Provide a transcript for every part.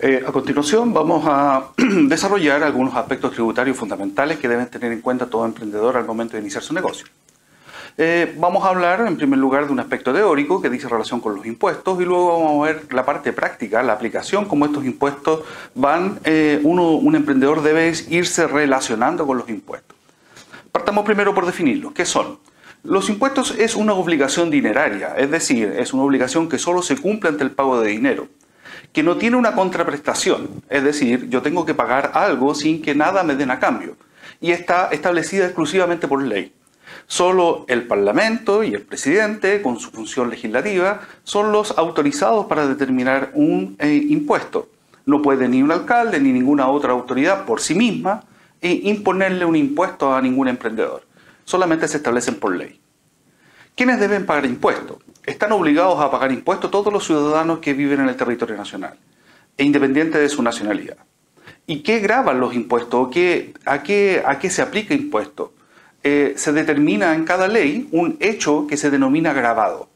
A continuación vamos a desarrollar algunos aspectos tributarios fundamentales que deben tener en cuenta todo emprendedor al momento de iniciar su negocio. Vamos a hablar en primer lugar de un aspecto teórico que dice relación con los impuestos y luego vamos a ver la parte práctica, la aplicación, cómo estos impuestos van, un emprendedor debe irse relacionando con los impuestos. Partamos primero por definirlos. ¿Qué son? Los impuestos es una obligación dineraria, es decir, es una obligación que solo se cumple ante el pago de dinero, que no tiene una contraprestación, es decir, yo tengo que pagar algo sin que nada me den a cambio, y está establecida exclusivamente por ley. Solo el Parlamento y el presidente, con su función legislativa, son los autorizados para determinar un impuesto. No puede ni un alcalde ni ninguna otra autoridad por sí misma imponerle un impuesto a ningún emprendedor. Solamente se establecen por ley. ¿Quiénes deben pagar impuestos? Están obligados a pagar impuestos todos los ciudadanos que viven en el territorio nacional, e independiente de su nacionalidad. ¿Y qué gravan los impuestos? ¿A qué se aplica impuesto? Se determina en cada ley un hecho que se denomina gravado.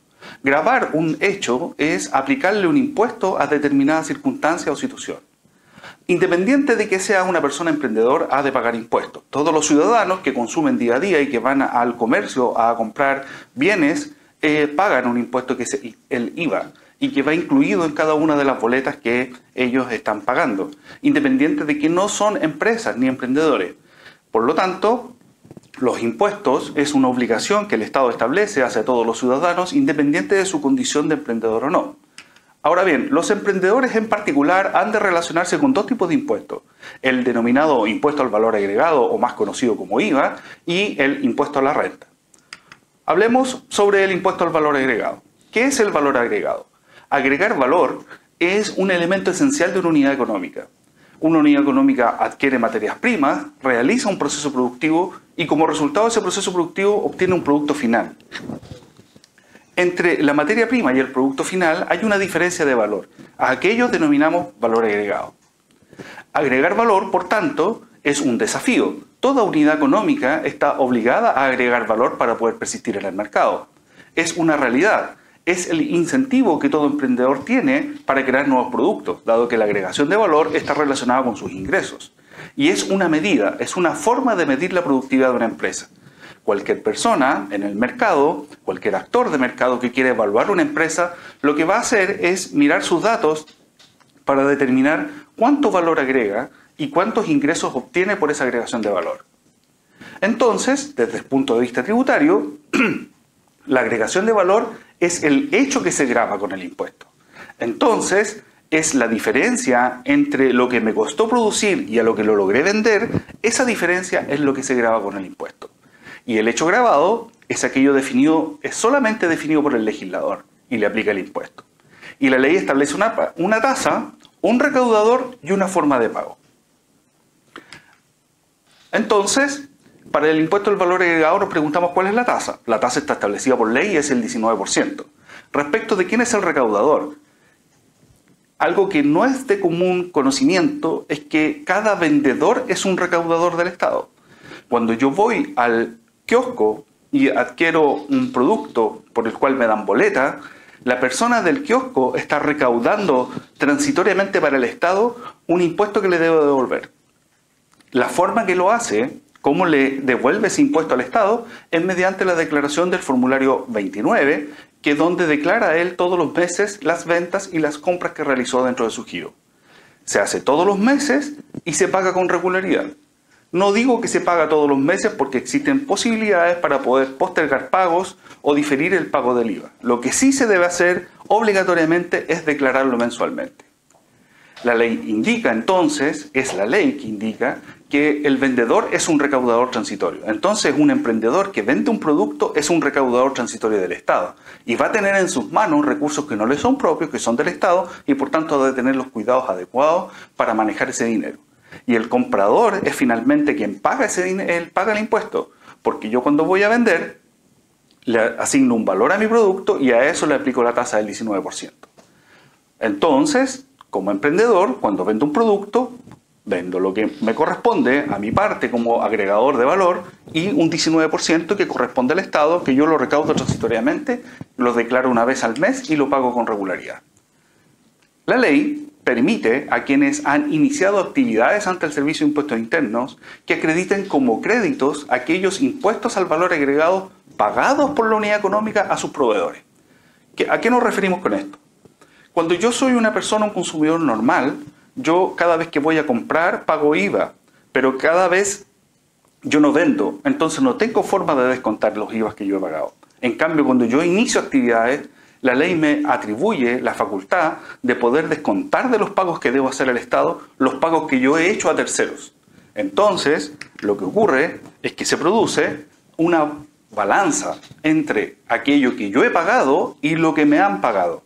Gravar un hecho es aplicarle un impuesto a determinada circunstancia o situación. Independiente de que sea una persona emprendedor, ha de pagar impuestos. Todos los ciudadanos que consumen día a día y que van al comercio a comprar bienes, pagan un impuesto que es el IVA y que va incluido en cada una de las boletas que ellos están pagando, independiente de que no son empresas ni emprendedores. Por lo tanto, los impuestos es una obligación que el Estado establece hacia todos los ciudadanos, independiente de su condición de emprendedor o no. Ahora bien, los emprendedores en particular han de relacionarse con dos tipos de impuestos: el denominado impuesto al valor agregado, o más conocido como IVA, y el impuesto a la renta. Hablemos sobre el impuesto al valor agregado. ¿Qué es el valor agregado? Agregar valor es un elemento esencial de una unidad económica. Una unidad económica adquiere materias primas, realiza un proceso productivo y como resultado de ese proceso productivo obtiene un producto final. Entre la materia prima y el producto final hay una diferencia de valor. A aquello denominamos valor agregado. Agregar valor, por tanto, es un desafío. Toda unidad económica está obligada a agregar valor para poder persistir en el mercado. Es una realidad. Es el incentivo que todo emprendedor tiene para crear nuevos productos, dado que la agregación de valor está relacionada con sus ingresos. Y es una medida, es una forma de medir la productividad de una empresa. Cualquier persona en el mercado, cualquier actor de mercado que quiera evaluar una empresa, lo que va a hacer es mirar sus datos para determinar cuánto valor agrega y cuántos ingresos obtiene por esa agregación de valor. Entonces, desde el punto de vista tributario, la agregación de valor es el hecho que se grava con el impuesto. Entonces, es la diferencia entre lo que me costó producir y a lo que lo logré vender, esa diferencia es lo que se grava con el impuesto. Y el hecho gravado es aquello definido, es solamente definido por el legislador y le aplica el impuesto. Y la ley establece una tasa, un recaudador y una forma de pago. Entonces, para el impuesto al valor agregado nos preguntamos cuál es la tasa. La tasa está establecida por ley y es el 19%. Respecto de quién es el recaudador, algo que no es de común conocimiento es que cada vendedor es un recaudador del Estado. Cuando yo voy al kiosco y adquiero un producto por el cual me dan boleta, la persona del kiosco está recaudando transitoriamente para el Estado un impuesto que le debo devolver. La forma que lo hace, cómo le devuelve ese impuesto al Estado, es mediante la declaración del formulario 29, que es donde declara él todos los meses las ventas y las compras que realizó dentro de su giro. Se hace todos los meses y se paga con regularidad. No digo que se paga todos los meses porque existen posibilidades para poder postergar pagos o diferir el pago del IVA. Lo que sí se debe hacer obligatoriamente es declararlo mensualmente. La ley indica entonces, es la ley que indica que el vendedor es un recaudador transitorio. Entonces un emprendedor que vende un producto es un recaudador transitorio del Estado y va a tener en sus manos recursos que no le son propios, que son del Estado, y por tanto ha de tener los cuidados adecuados para manejar ese dinero. Y el comprador es finalmente quien paga ese dinero, él paga el impuesto, porque yo cuando voy a vender le asigno un valor a mi producto y a eso le aplico la tasa del 19%. Entonces, como emprendedor, cuando vendo un producto, vendo lo que me corresponde a mi parte como agregador de valor y un 19% que corresponde al Estado, que yo lo recaudo transitoriamente, lo declaro una vez al mes y lo pago con regularidad. La ley permite a quienes han iniciado actividades ante el Servicio de Impuestos Internos que acrediten como créditos aquellos impuestos al valor agregado pagados por la unidad económica a sus proveedores. ¿A qué nos referimos con esto? Cuando yo soy una persona, un consumidor normal, yo cada vez que voy a comprar pago IVA, pero cada vez yo no vendo, entonces no tengo forma de descontar los IVA que yo he pagado. En cambio, cuando yo inicio actividades, la ley me atribuye la facultad de poder descontar de los pagos que debo hacer al Estado los pagos que yo he hecho a terceros. Entonces, lo que ocurre es que se produce una balanza entre aquello que yo he pagado y lo que me han pagado.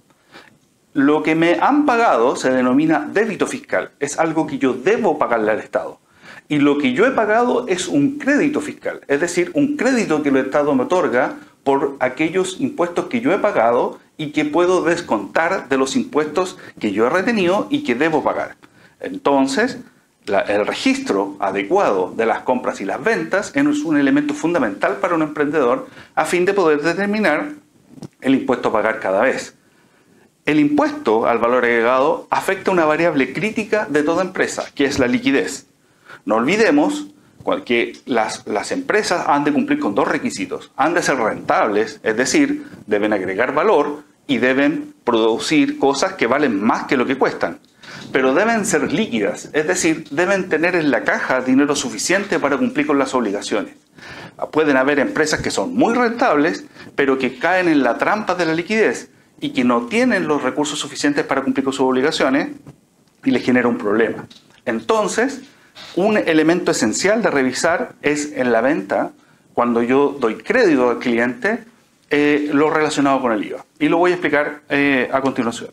Lo que me han pagado se denomina débito fiscal, es algo que yo debo pagarle al Estado. Y lo que yo he pagado es un crédito fiscal, es decir, un crédito que el Estado me otorga por aquellos impuestos que yo he pagado y que puedo descontar de los impuestos que yo he retenido y que debo pagar. Entonces, el registro adecuado de las compras y las ventas es un elemento fundamental para un emprendedor a fin de poder determinar el impuesto a pagar cada vez. El impuesto al valor agregado afecta una variable crítica de toda empresa, que es la liquidez. No olvidemos que las empresas han de cumplir con dos requisitos. Han de ser rentables, es decir, deben agregar valor y deben producir cosas que valen más que lo que cuestan. Pero deben ser líquidas, es decir, deben tener en la caja dinero suficiente para cumplir con las obligaciones. Pueden haber empresas que son muy rentables, pero que caen en la trampa de la liquidez y que no tienen los recursos suficientes para cumplir con sus obligaciones y les genera un problema. Entonces, un elemento esencial de revisar es en la venta, cuando yo doy crédito al cliente, lo relacionado con el IVA. Y lo voy a explicar a continuación.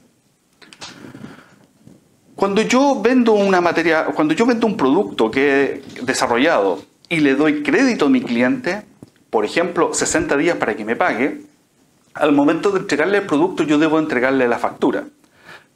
Cuando yo vendo un producto que he desarrollado y le doy crédito a mi cliente, por ejemplo, 60 días para que me pague, al momento de entregarle el producto yo debo entregarle la factura.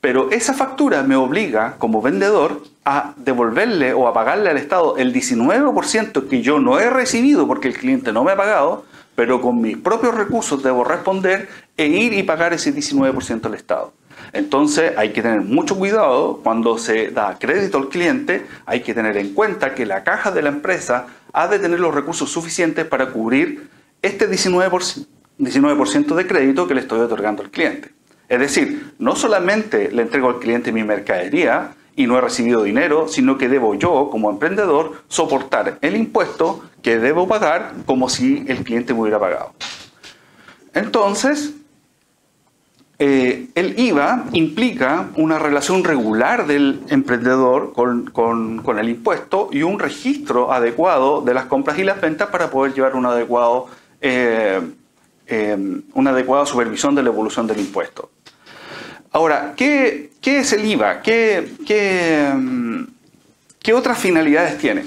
Pero esa factura me obliga, como vendedor, a devolverle o a pagarle al Estado el 19% que yo no he recibido porque el cliente no me ha pagado, pero con mis propios recursos debo responder e ir y pagar ese 19% al Estado. Entonces hay que tener mucho cuidado cuando se da crédito al cliente, hay que tener en cuenta que la caja de la empresa ha de tener los recursos suficientes para cubrir este 19% de crédito que le estoy otorgando al cliente. Es decir, no solamente le entrego al cliente mi mercadería y no he recibido dinero, sino que debo yo, como emprendedor, soportar el impuesto que debo pagar como si el cliente me hubiera pagado. Entonces, el IVA implica una relación regular del emprendedor con el impuesto y un registro adecuado de las compras y las ventas para poder llevar una adecuada supervisión de la evolución del impuesto. Ahora, ¿qué es el IVA? ¿Qué otras finalidades tiene?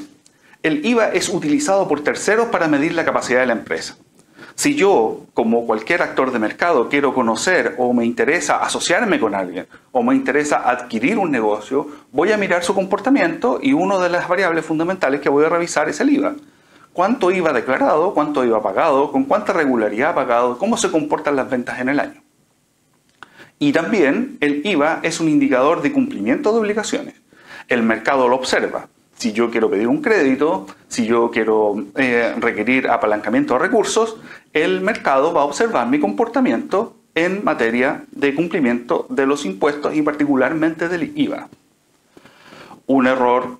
El IVA es utilizado por terceros para medir la capacidad de la empresa. Si yo, como cualquier actor de mercado, quiero conocer o me interesa asociarme con alguien o me interesa adquirir un negocio, voy a mirar su comportamiento y una de las variables fundamentales que voy a revisar es el IVA. ¿Cuánto IVA declarado? ¿Cuánto IVA pagado? ¿Con cuánta regularidad ha pagado? ¿Cómo se comportan las ventas en el año? Y también el IVA es un indicador de cumplimiento de obligaciones. El mercado lo observa. Si yo quiero pedir un crédito, si yo quiero requerir apalancamiento de recursos, el mercado va a observar mi comportamiento en materia de cumplimiento de los impuestos y particularmente del IVA. Un error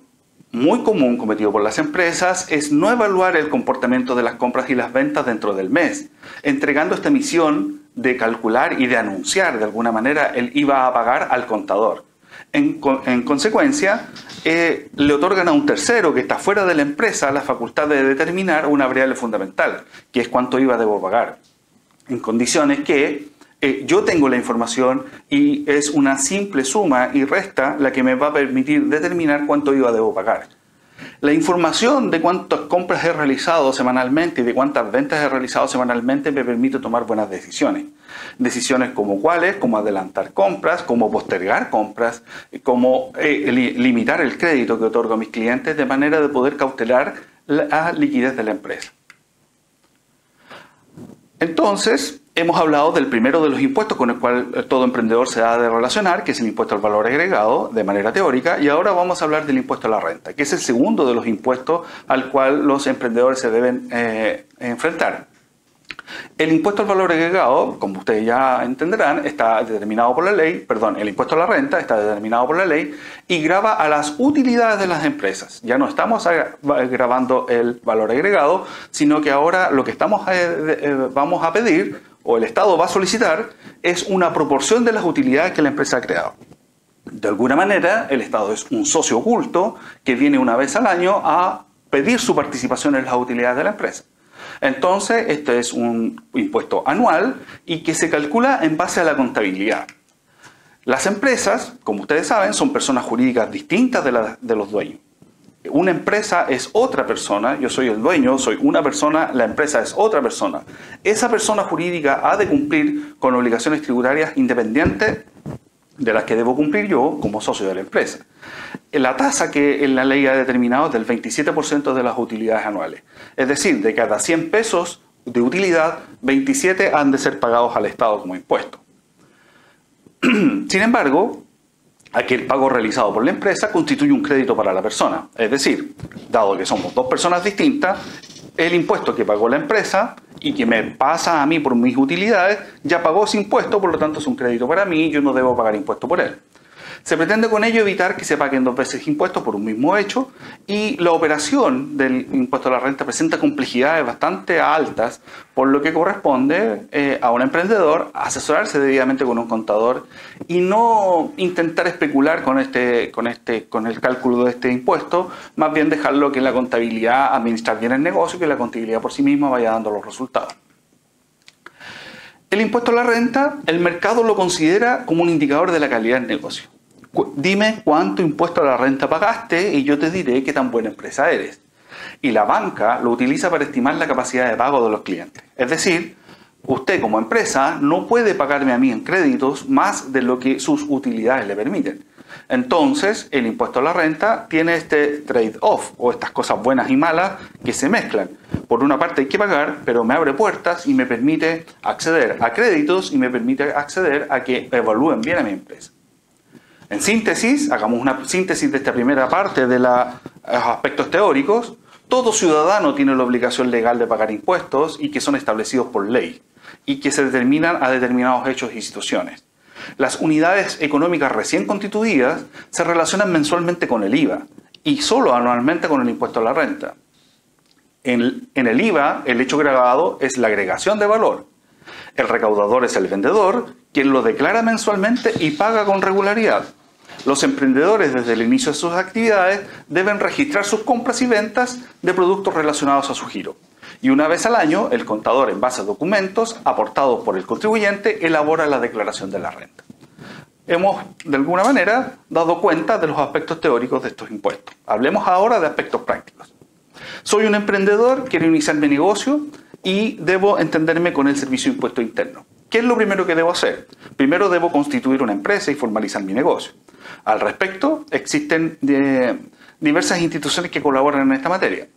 muy común cometido por las empresas es no evaluar el comportamiento de las compras y las ventas dentro del mes, entregando esta misión de calcular y de anunciar de alguna manera el IVA a pagar al contador. En consecuencia, le otorgan a un tercero que está fuera de la empresa la facultad de determinar una variable fundamental, que es cuánto IVA debo pagar, en condiciones que yo tengo la información y es una simple suma y resta la que me va a permitir determinar cuánto IVA debo pagar. La información de cuántas compras he realizado semanalmente y de cuántas ventas he realizado semanalmente me permite tomar buenas decisiones. Decisiones como cuáles, como adelantar compras, como postergar compras, como limitar el crédito que otorgo a mis clientes de manera de poder cautelar la liquidez de la empresa. Entonces, Hemos hablado del primero de los impuestos con el cual todo emprendedor se ha de relacionar, que es el impuesto al valor agregado, de manera teórica, y ahora vamos a hablar del impuesto a la renta, que es el segundo de los impuestos al cual los emprendedores se deben enfrentar. El impuesto al valor agregado, como ustedes ya entenderán, está determinado por la ley, el impuesto a la renta está determinado por la ley y grava a las utilidades de las empresas. Ya no estamos gravando el valor agregado, sino que ahora lo que vamos a pedir, o el Estado va a solicitar, es una proporción de las utilidades que la empresa ha creado. De alguna manera, el Estado es un socio oculto que viene una vez al año a pedir su participación en las utilidades de la empresa. Entonces, este es un impuesto anual y que se calcula en base a la contabilidad. Las empresas, como ustedes saben, son personas jurídicas distintas de los dueños. Una empresa es otra persona, yo soy el dueño, soy una persona, la empresa es otra persona. Esa persona jurídica ha de cumplir con obligaciones tributarias independientes de las que debo cumplir yo como socio de la empresa. La tasa que en la ley ha determinado es del 27% de las utilidades anuales. Es decir, de cada 100 pesos de utilidad, 27 han de ser pagados al Estado como impuesto. Sin embargo, aquel pago realizado por la empresa constituye un crédito para la persona. Es decir, dado que somos dos personas distintas, el impuesto que pagó la empresa y que me pasa a mí por mis utilidades, ya pagó ese impuesto, por lo tanto es un crédito para mí y yo no debo pagar impuesto por él. Se pretende con ello evitar que se paguen dos veces impuestos por un mismo hecho y la operación del impuesto a la renta presenta complejidades bastante altas, por lo que corresponde a un emprendedor asesorarse debidamente con un contador y no intentar especular con el cálculo de este impuesto, más bien dejarlo que la contabilidad administrar bien el negocio y que la contabilidad por sí misma vaya dando los resultados. El impuesto a la renta, el mercado lo considera como un indicador de la calidad del negocio. Dime cuánto impuesto a la renta pagaste y yo te diré qué tan buena empresa eres. Y la banca lo utiliza para estimar la capacidad de pago de los clientes. Es decir, usted como empresa no puede pagarme a mí en créditos más de lo que sus utilidades le permiten. Entonces, el impuesto a la renta tiene este trade-off, o estas cosas buenas y malas que se mezclan. Por una parte hay que pagar, pero me abre puertas y me permite acceder a créditos y me permite acceder a que evalúen bien a mi empresa. En síntesis, hagamos una síntesis de esta primera parte de los aspectos teóricos. Todo ciudadano tiene la obligación legal de pagar impuestos y que son establecidos por ley y que se determinan a determinados hechos e instituciones. Las unidades económicas recién constituidas se relacionan mensualmente con el IVA y solo anualmente con el impuesto a la renta. En el IVA, el hecho gravado es la agregación de valor. El recaudador es el vendedor, quien lo declara mensualmente y paga con regularidad. Los emprendedores, desde el inicio de sus actividades, deben registrar sus compras y ventas de productos relacionados a su giro. Y una vez al año, el contador, en base a documentos aportados por el contribuyente, elabora la declaración de la renta. Hemos, de alguna manera, dado cuenta de los aspectos teóricos de estos impuestos. Hablemos ahora de aspectos prácticos. Soy un emprendedor, quiero iniciar mi negocio y debo entenderme con el servicio de impuesto interno. ¿Qué es lo primero que debo hacer? Primero debo constituir una empresa y formalizar mi negocio. Al respecto, existen diversas instituciones que colaboran en esta materia.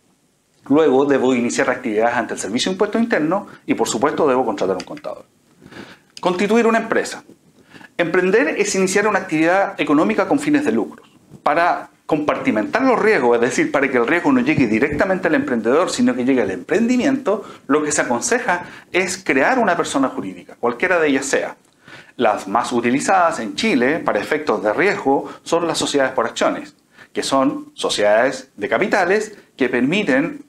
Luego debo iniciar actividades ante el servicio de impuesto interno y, por supuesto, debo contratar un contador. Constituir una empresa. Emprender es iniciar una actividad económica con fines de lucro. Para compartimentar los riesgos, es decir, para que el riesgo no llegue directamente al emprendedor, sino que llegue al emprendimiento, lo que se aconseja es crear una persona jurídica, cualquiera de ellas sea. Las más utilizadas en Chile para efectos de riesgo son las sociedades por acciones, que son sociedades de capitales que permiten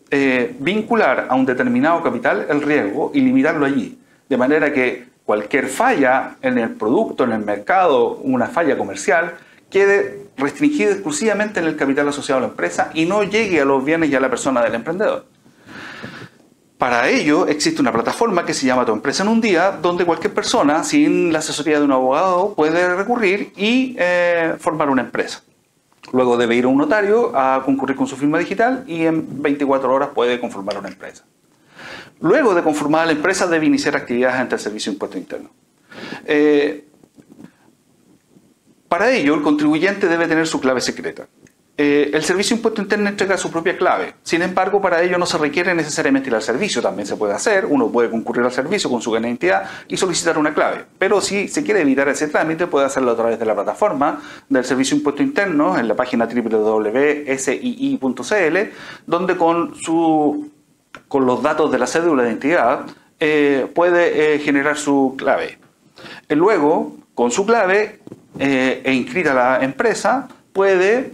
vincular a un determinado capital el riesgo y limitarlo allí, de manera que cualquier falla en el producto, en el mercado, una falla comercial, quede restringida exclusivamente en el capital asociado a la empresa y no llegue a los bienes y a la persona del emprendedor. Para ello existe una plataforma que se llama Tu Empresa en un Día, donde cualquier persona, sin la asesoría de un abogado, puede recurrir y formar una empresa. Luego debe ir a un notario a concurrir con su firma digital y en 24 horas puede conformar una empresa. Luego de conformar la empresa debe iniciar actividades ante el Servicio de Impuesto Interno. Para ello, el contribuyente debe tener su clave secreta. El servicio de impuesto interno entrega su propia clave. Sin embargo, para ello no se requiere necesariamente ir al servicio. También se puede hacer. Uno puede concurrir al servicio con su identidad y solicitar una clave. Pero si se quiere evitar ese trámite, puede hacerlo a través de la plataforma del servicio de impuesto interno en la página www.sii.cl, donde con los datos de la cédula de identidad puede generar su clave. Luego, con su clave inscrita a la empresa, puede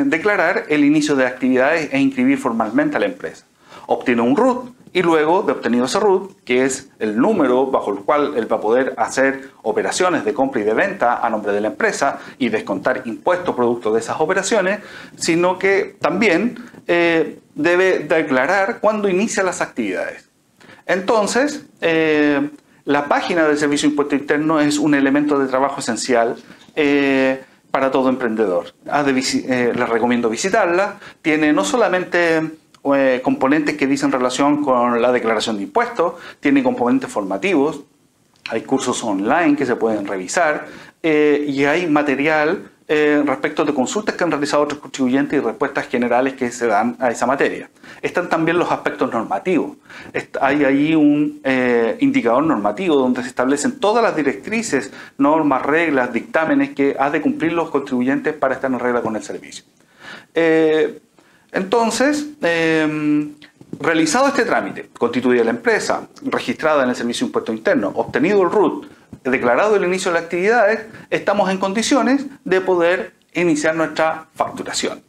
declarar el inicio de actividades e inscribir formalmente a la empresa. Obtiene un RUT y luego de obtenido ese RUT, que es el número bajo el cual él va a poder hacer operaciones de compra y de venta a nombre de la empresa y descontar impuestos producto de esas operaciones, sino que también debe declarar cuándo inicia las actividades. Entonces, la página del Servicio de Impuesto Interno es un elemento de trabajo esencial para todo emprendedor. Les recomiendo visitarla. Tiene no solamente componentes que dicen relación con la declaración de impuestos, tiene componentes formativos, hay cursos online que se pueden revisar y hay material respecto de consultas que han realizado otros contribuyentes y respuestas generales que se dan a esa materia. Están también los aspectos normativos. Hay ahí un indicador normativo donde se establecen todas las directrices, normas, reglas, dictámenes que ha de cumplir los contribuyentes para estar en regla con el servicio. Entonces, realizado este trámite, constituida la empresa, registrada en el Servicio de Impuesto Interno, obtenido el RUT, declarado el inicio de las actividades, estamos en condiciones de poder iniciar nuestra facturación.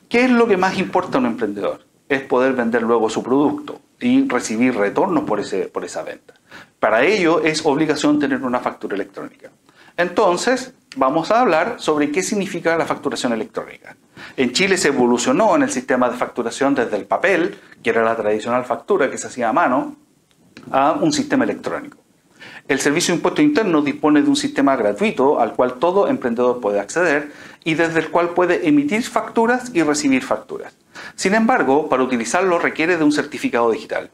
¿Qué es lo que más importa a un emprendedor? Es poder vender luego su producto y recibir retornos por esa venta. Para ello es obligación tener una factura electrónica. Entonces, vamos a hablar sobre qué significa la facturación electrónica. En Chile se evolucionó en el sistema de facturación desde el papel, que era la tradicional factura que se hacía a mano, a un sistema electrónico. El Servicio de Impuesto Interno dispone de un sistema gratuito al cual todo emprendedor puede acceder y desde el cual puede emitir facturas y recibir facturas. Sin embargo, para utilizarlo requiere de un certificado digital.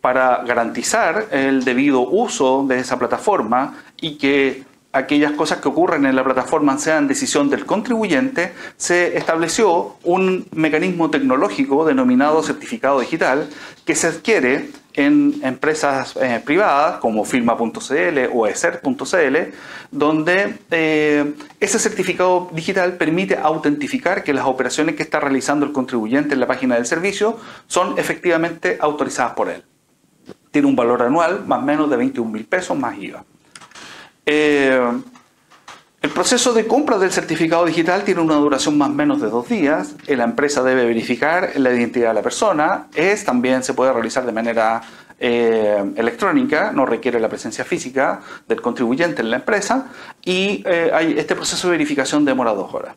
Para garantizar el debido uso de esa plataforma y que aquellas cosas que ocurren en la plataforma sean decisión del contribuyente, se estableció un mecanismo tecnológico denominado certificado digital que se adquiere en empresas privadas como firma.cl o eser.cl, donde ese certificado digital permite autentificar que las operaciones que está realizando el contribuyente en la página del servicio son efectivamente autorizadas por él. Tiene un valor anual más o menos de 21.000 pesos más IVA. El proceso de compra del certificado digital tiene una duración más o menos de 2 días. La empresa debe verificar la identidad de la persona. También se puede realizar de manera electrónica, no requiere la presencia física del contribuyente en la empresa y este proceso de verificación demora 2 horas.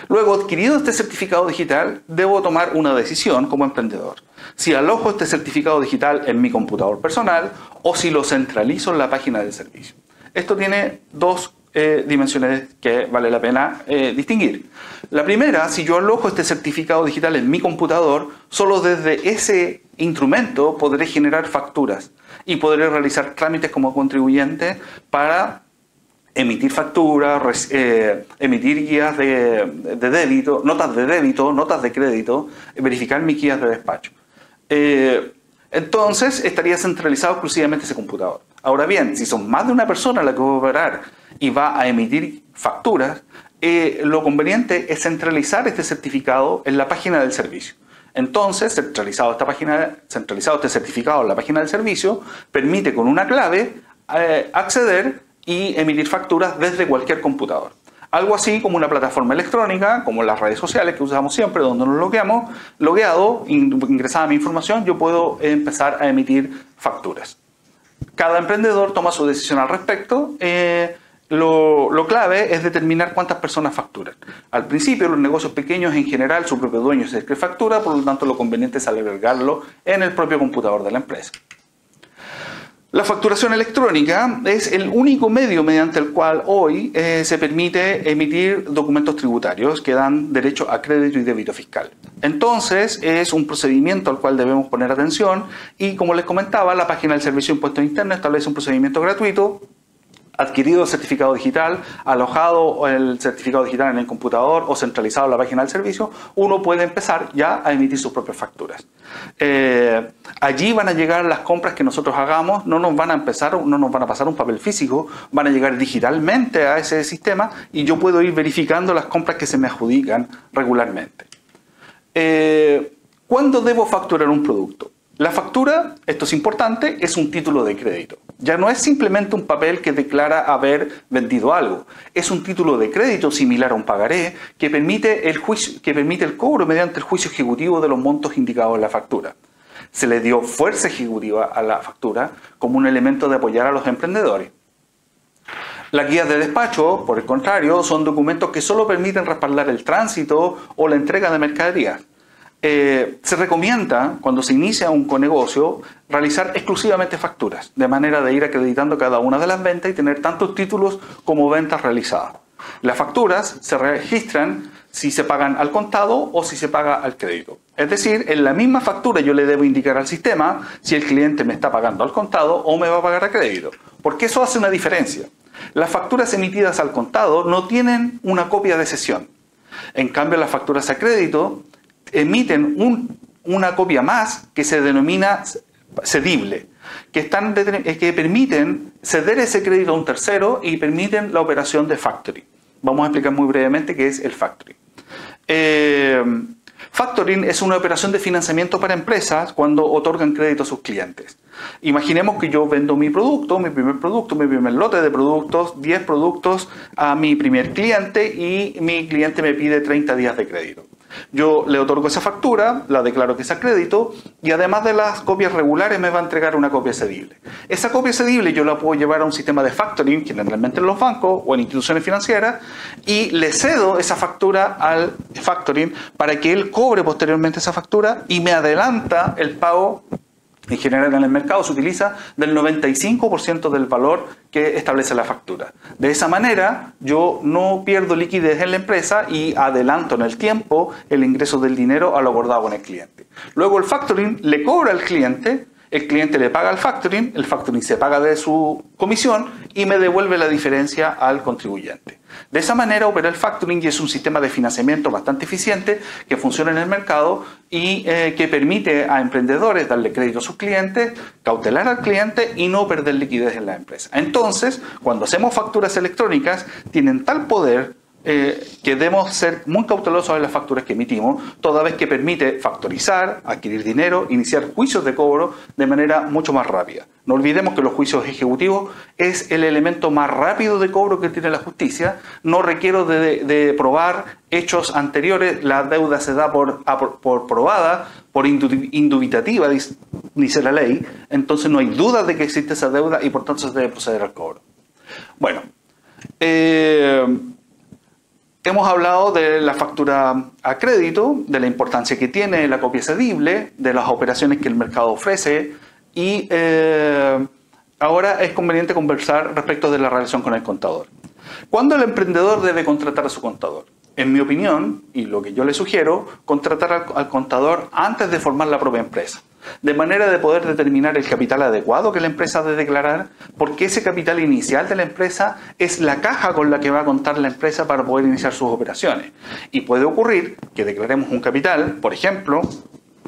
Luego, adquirido este certificado digital, debo tomar una decisión como emprendedor. Si alojo este certificado digital en mi computador personal o si lo centralizo en la página del servicio. Esto tiene 2 dimensiones que vale la pena distinguir. La primera, si yo alojo este certificado digital en mi computador, solo desde ese instrumento podré generar facturas y podré realizar trámites como contribuyente para emitir facturas, emitir guías de débito, notas de crédito, verificar mis guías de despacho. Entonces estaría centralizado exclusivamente ese computador. Ahora bien, si son más de una persona la que va a operar y va a emitir facturas, lo conveniente es centralizar este certificado en la página del servicio. Entonces, centralizado este certificado en la página del servicio, permite con una clave acceder y emitir facturas desde cualquier computador. Algo así como una plataforma electrónica, como las redes sociales que usamos siempre, donde nos logueado, ingresada mi información, yo puedo empezar a emitir facturas. Cada emprendedor toma su decisión al respecto. Lo clave es determinar cuántas personas facturan. Al principio, los negocios pequeños en general, su propio dueño es el que factura, por lo tanto lo conveniente es albergarlo en el propio computador de la empresa. La facturación electrónica es el único medio mediante el cual hoy se permite emitir documentos tributarios que dan derecho a crédito y débito fiscal. Entonces es un procedimiento al cual debemos poner atención y como les comentaba, la página del Servicio de Impuestos Internos establece un procedimiento gratuito adquirido el certificado digital, alojado el certificado digital en el computador o centralizado en la página del servicio, uno puede empezar ya a emitir sus propias facturas. Allí van a llegar las compras que nosotros hagamos, no nos van a pasar un papel físico, van a llegar digitalmente a ese sistema y yo puedo ir verificando las compras que se me adjudican regularmente. ¿Cuándo debo facturar un producto? La factura, esto es importante, es un título de crédito. Ya no es simplemente un papel que declara haber vendido algo. Es un título de crédito similar a un pagaré que permite el cobro mediante el juicio ejecutivo de los montos indicados en la factura. Se le dio fuerza ejecutiva a la factura como un elemento de apoyar a los emprendedores. Las guías de despacho, por el contrario, son documentos que solo permiten respaldar el tránsito o la entrega de mercaderías. Se recomienda, cuando se inicia un conegocio, realizar exclusivamente facturas, de manera de ir acreditando cada una de las ventas y tener tantos títulos como ventas realizadas. Las facturas se registran si se pagan al contado o si se paga al crédito. Es decir, en la misma factura yo le debo indicar al sistema si el cliente me está pagando al contado o me va a pagar a crédito, porque eso hace una diferencia. Las facturas emitidas al contado no tienen una copia de cesión. En cambio, las facturas a crédito emiten una copia más que se denomina cedible, que permiten ceder ese crédito a un tercero y permiten la operación de factoring. Vamos a explicar muy brevemente qué es el factoring. Factoring es una operación de financiamiento para empresas cuando otorgan crédito a sus clientes. Imaginemos que yo vendo mi primer lote de productos, 10 productos a mi primer cliente y mi cliente me pide 30 días de crédito. Yo le otorgo esa factura, la declaro que es a crédito y además de las copias regulares me va a entregar una copia cedible. Esa copia cedible yo la puedo llevar a un sistema de factoring, generalmente en los bancos o en instituciones financieras, y le cedo esa factura al factoring para que él cobre posteriormente esa factura y me adelanta el pago. En general en el mercado se utiliza del 95% del valor que establece la factura. De esa manera yo no pierdo liquidez en la empresa y adelanto en el tiempo el ingreso del dinero a lo acordado con el cliente. Luego el factoring le cobra al cliente, el cliente le paga al factoring, el factoring se paga de su comisión y me devuelve la diferencia al contribuyente. De esa manera opera el factoring y es un sistema de financiamiento bastante eficiente que funciona en el mercado y que permite a emprendedores darle crédito a sus clientes, cautelar al cliente y no perder liquidez en la empresa. Entonces, cuando hacemos facturas electrónicas, tienen tal poder que debemos ser muy cautelosos en las facturas que emitimos, toda vez que permite factorizar, adquirir dinero, iniciar juicios de cobro de manera mucho más rápida. No olvidemos que los juicios ejecutivos es el elemento más rápido de cobro que tiene la justicia. No requiero de probar hechos anteriores, la deuda se da por probada, por indubitativa, dice la ley, entonces no hay duda de que existe esa deuda y por tanto se debe proceder al cobro. Bueno, hemos hablado de la factura a crédito, de la importancia que tiene la copia cedible, de las operaciones que el mercado ofrece y ahora es conveniente conversar respecto de la relación con el contador. ¿Cuándo el emprendedor debe contratar a su contador? En mi opinión, y lo que yo le sugiero, contratar al contador antes de formar la propia empresa, de manera de poder determinar el capital adecuado que la empresa debe declarar, porque ese capital inicial de la empresa es la caja con la que va a contar la empresa para poder iniciar sus operaciones. Y puede ocurrir que declaremos un capital, por ejemplo,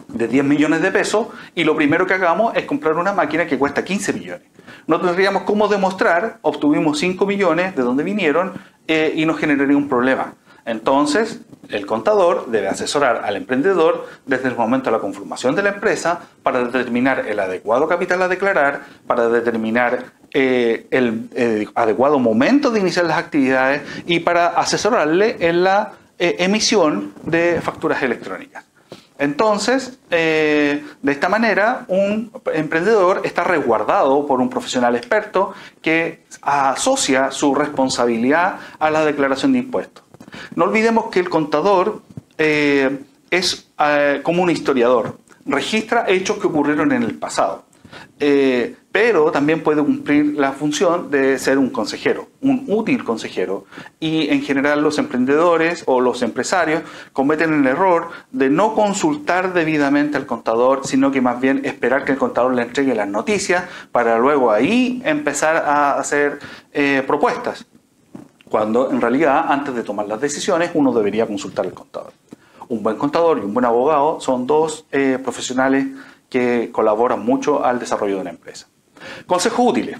de 10 millones de pesos y lo primero que hagamos es comprar una máquina que cuesta 15 millones. No tendríamos cómo demostrar, obtuvimos 5 millones, de dónde vinieron y nos generaría un problema. Entonces, el contador debe asesorar al emprendedor desde el momento de la conformación de la empresa para determinar el adecuado capital a declarar, para determinar el adecuado momento de iniciar las actividades y para asesorarle en la emisión de facturas electrónicas. Entonces, de esta manera, un emprendedor está resguardado por un profesional experto que asocia su responsabilidad a la declaración de impuestos. No olvidemos que el contador es como un historiador, registra hechos que ocurrieron en el pasado, pero también puede cumplir la función de ser un consejero, un útil consejero. Y en general los emprendedores o los empresarios cometen el error de no consultar debidamente al contador, sino que más bien esperar que el contador le entregue las noticias para luego ahí empezar a hacer propuestas. Cuando en realidad, antes de tomar las decisiones, uno debería consultar al contador. Un buen contador y un buen abogado son dos profesionales que colaboran mucho al desarrollo de una empresa. Consejos útiles.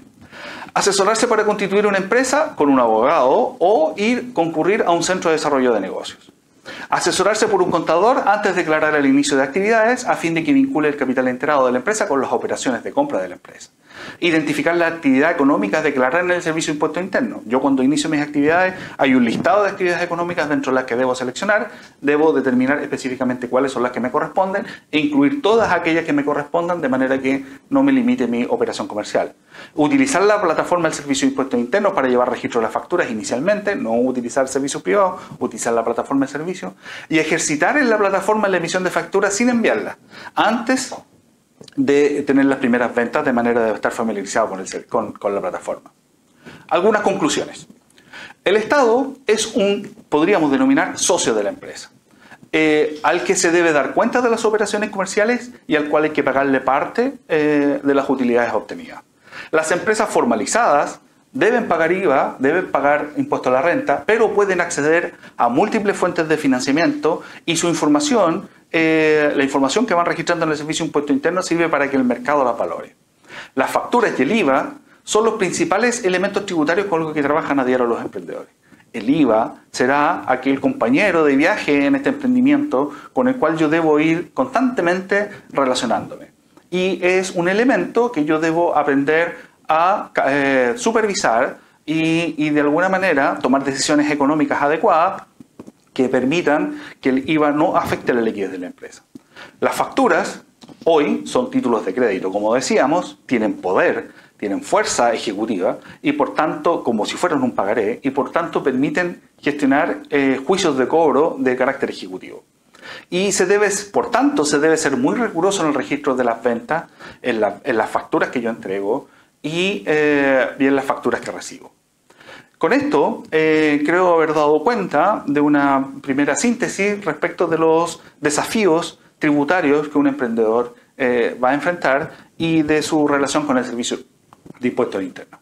Asesorarse para constituir una empresa con un abogado o concurrir a un centro de desarrollo de negocios. Asesorarse por un contador antes de declarar el inicio de actividades a fin de que vincule el capital enterado de la empresa con las operaciones de compra de la empresa. Identificar la actividad económica declarada en el Servicio de Impuesto Interno. Yo cuando inicio mis actividades hay un listado de actividades económicas dentro de las que debo seleccionar, debo determinar específicamente cuáles son las que me corresponden e incluir todas aquellas que me correspondan de manera que no me limite mi operación comercial. Utilizar la plataforma del Servicio de Impuestos Internos para llevar registro de las facturas inicialmente, no utilizar servicios privados, utilizar la plataforma de servicio y ejercitar en la plataforma la emisión de facturas sin enviarlas antes de tener las primeras ventas, de manera de estar familiarizado con la plataforma. Algunas conclusiones. El Estado es podríamos denominar, socio de la empresa, al que se debe dar cuenta de las operaciones comerciales y al cual hay que pagarle parte de las utilidades obtenidas. Las empresas formalizadas deben pagar IVA, deben pagar impuesto a la renta, pero pueden acceder a múltiples fuentes de financiamiento y su información, la información que van registrando en el Servicio de Impuesto Interno sirve para que el mercado la valore. Las facturas y el IVA son los principales elementos tributarios con los que trabajan a diario los emprendedores. El IVA será aquel compañero de viaje en este emprendimiento con el cual yo debo ir constantemente relacionándome. Y es un elemento que yo debo aprender a supervisar y de alguna manera tomar decisiones económicas adecuadas que permitan que el IVA no afecte la liquidez de la empresa. Las facturas hoy son títulos de crédito, como decíamos, tienen poder, tienen fuerza ejecutiva y por tanto, como si fueran un pagaré, y por tanto permiten gestionar juicios de cobro de carácter ejecutivo. Y por tanto, se debe ser muy riguroso en el registro de las ventas, en las facturas que yo entrego y en las facturas que recibo. Con esto, creo haber dado cuenta de una primera síntesis respecto de los desafíos tributarios que un emprendedor va a enfrentar y de su relación con el Servicio de Impuestos Internos.